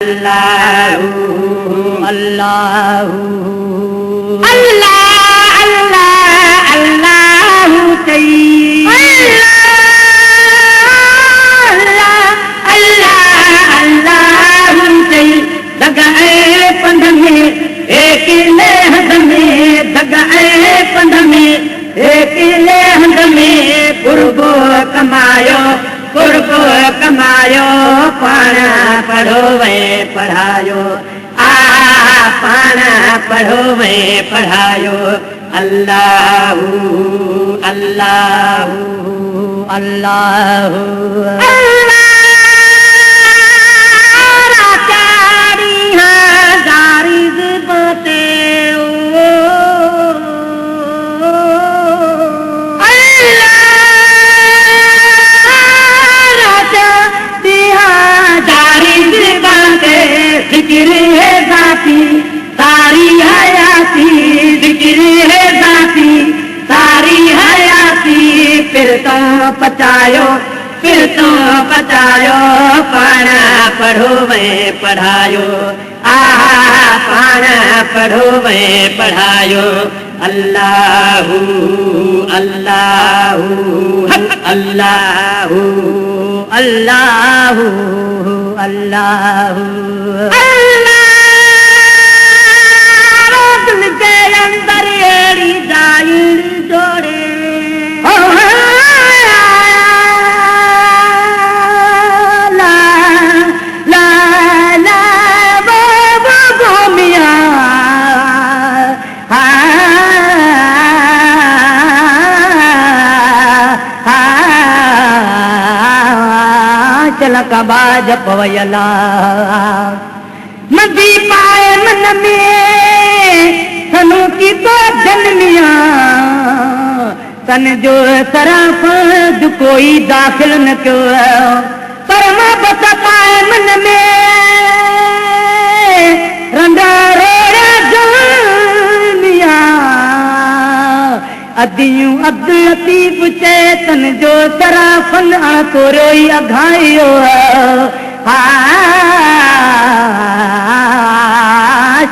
अल्लाह अल्लाह अल्लाह अल्लाह अल्लाह अल्लाह अल्लाह दगाए पंध में एक लहद में दगाए पंध में एक लहद में कुर्बो कमायो पाना पढ़ो वे पढ़ायो पाना पढ़ो वे पढ़ायो अल्लाह अल्लाह अल्लाह जिक्र है जाती सारी हयाती जिक्र है जाती सारी हयाती फिर तो पचायो पाना पढ़ो मैं पढ़ायो पाना पढ़ो मैं पढ़ायो अल्लाह अल्लाह अल्लाह अल्लाह अल्लाह दिल के अंदर एड़ी जाइर जोड़े ला ला ला वो मिया चल कबाज पवयला नदी पाए मन में सनु की तो जन्मिया तन जो सराफ कोई दाखिल न क्यों परमा बस पाए मन में रंगा रोड़ा जन्मिया अदियूं अब्दुल लतीफ चेतन जो सराफन को रोई अघायो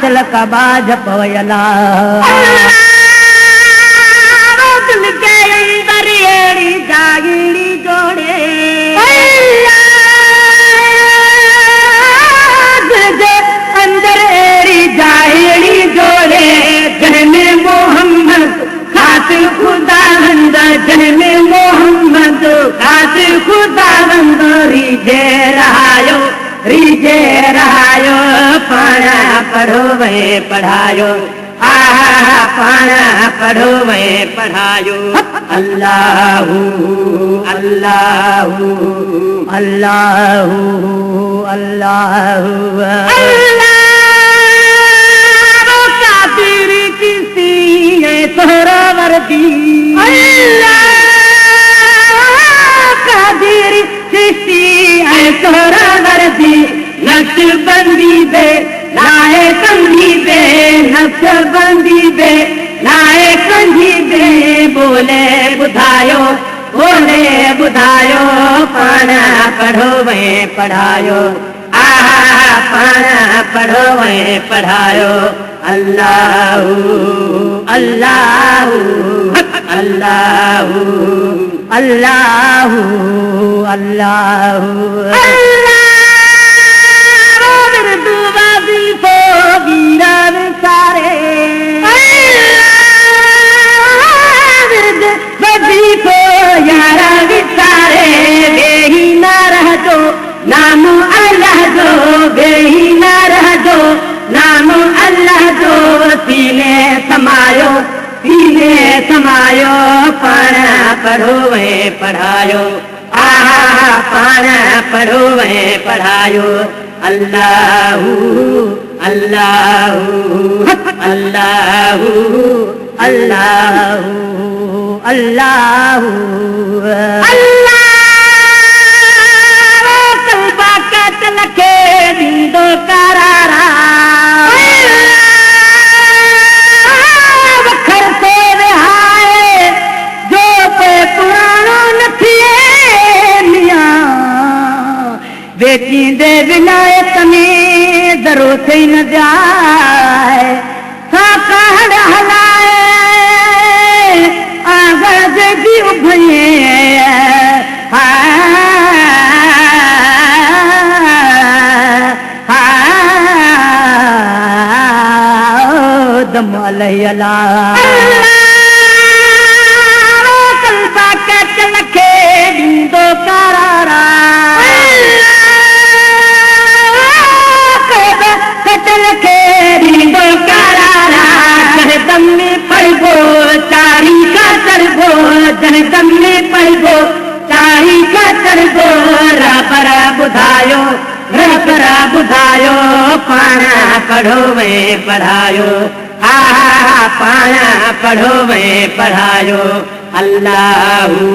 चल कबाज पवयला दिल के अंदर एड़ी जागिड़ी जोड़े दिल के अंदर एड़ी जागिड़ी जोड़े जहने मोहम्मद खातिर खुदावंद जहने मोहम्मद खातिर खुदावंद रीजे रहायो पाना पढ़ो वे पढ़ायो पाना पढ़ो वे पढ़ायो अल्लाह अल्लाह अल्लाह अल्लाह कादिर किसी तोहरा वर्दी कादिर किसी तोहरा वर्दी नक्शबंदी दे लाए कंधी दे नक्शबंदी दे लाए कंधी दे बोले बुधायो पाना पढ़ो वे पढ़ायो पाना पढ़ो वे पढ़ायो अल्लाह अल्लाह अल्लाह अल्लाह अल्लाह नाम अल्लाह जो बेही ना रह जो नाम अल्लाह जो सीने समायो पाना पढ़ो वे पढ़ायो पाना पढ़ो वे पढ़ायो अल्लाह अल्लाह अल्लाह अल्लाह अल्लाह अल्लाह दो करारा वखर से विहाए जो पे पुराणो न थिए मिया बेची दे विलायत में अंदरो थे न जाए साकार हलाए आगज भी उभये दम अलैहि अल्लाह कल्बा कटल के दो करारा कटल के दो करारा जहदम में पड़गो चारी का चरगो जहदम में पड़गो चारी का चरगो रबरा बुधायो रबरा बुधायो पाना पढ़ो में पढ़ायो पाना पढ़ो में पढ़ायो अल्लाहू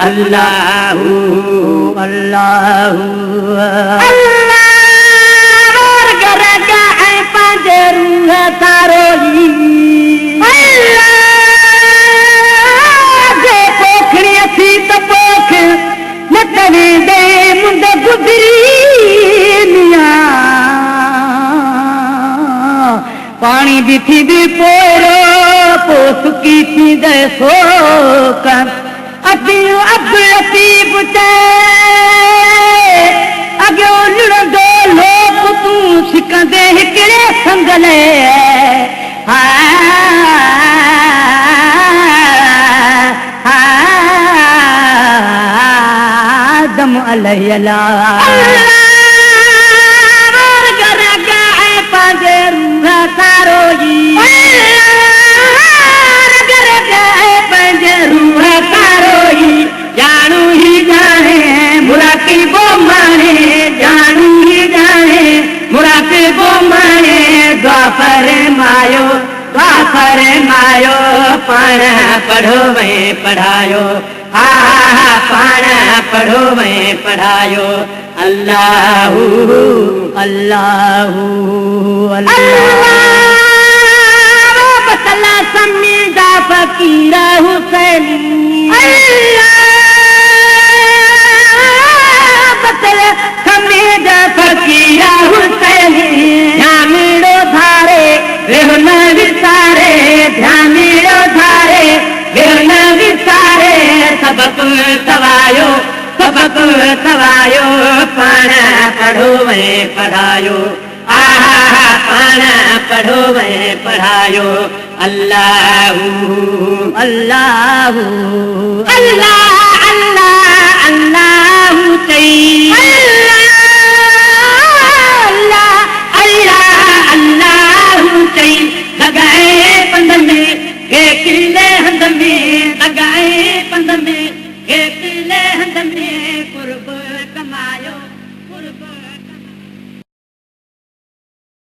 अल्लाहू अल्लाहू अल्लाह घर का है पंजर तारो ही अल्लाह पोखड़ी थी तो पोख न तवे दे मुंड गुजरी पानी भी थी भी पोरो पोसुकी थी दे सोक अभी अब लतीब ते अगे लुड़ो लोग तू सिकंदे हिकड़े संगले दम अलैहि अल्लाह तारो जी पंजरूह तारो ही जानू ही जाने मुराकी बो माने जानू ही जाने मुराकी बो माने द्वापर मायो पाना पढ़ो में पढ़ायो पाना पढ़ो में पढ़ायो अल्लाहू अल्लाहू अल्लाह बतला समीदा फकीरा हुसैनी अल्लाह बतला समीदा फकीरा हुसैनी ध्यानीड़ो धारे रेहन विसारे ध्यानीड़ो धारे रेहन विसारे सबक तवायो सबक तवायो पाना पढ़ो में पढ़ायो पाना पढ़ो में पढ़ायो अल्लाहू अल्लाहू अल्लाह अल्लाह अल्लाहू चई अल्लाह अल्लाह अल्लाहू चई लगाए पंध में के किले हंध में लगाए पंध में के किले हंध में कुर्ब कमायो कुर्ब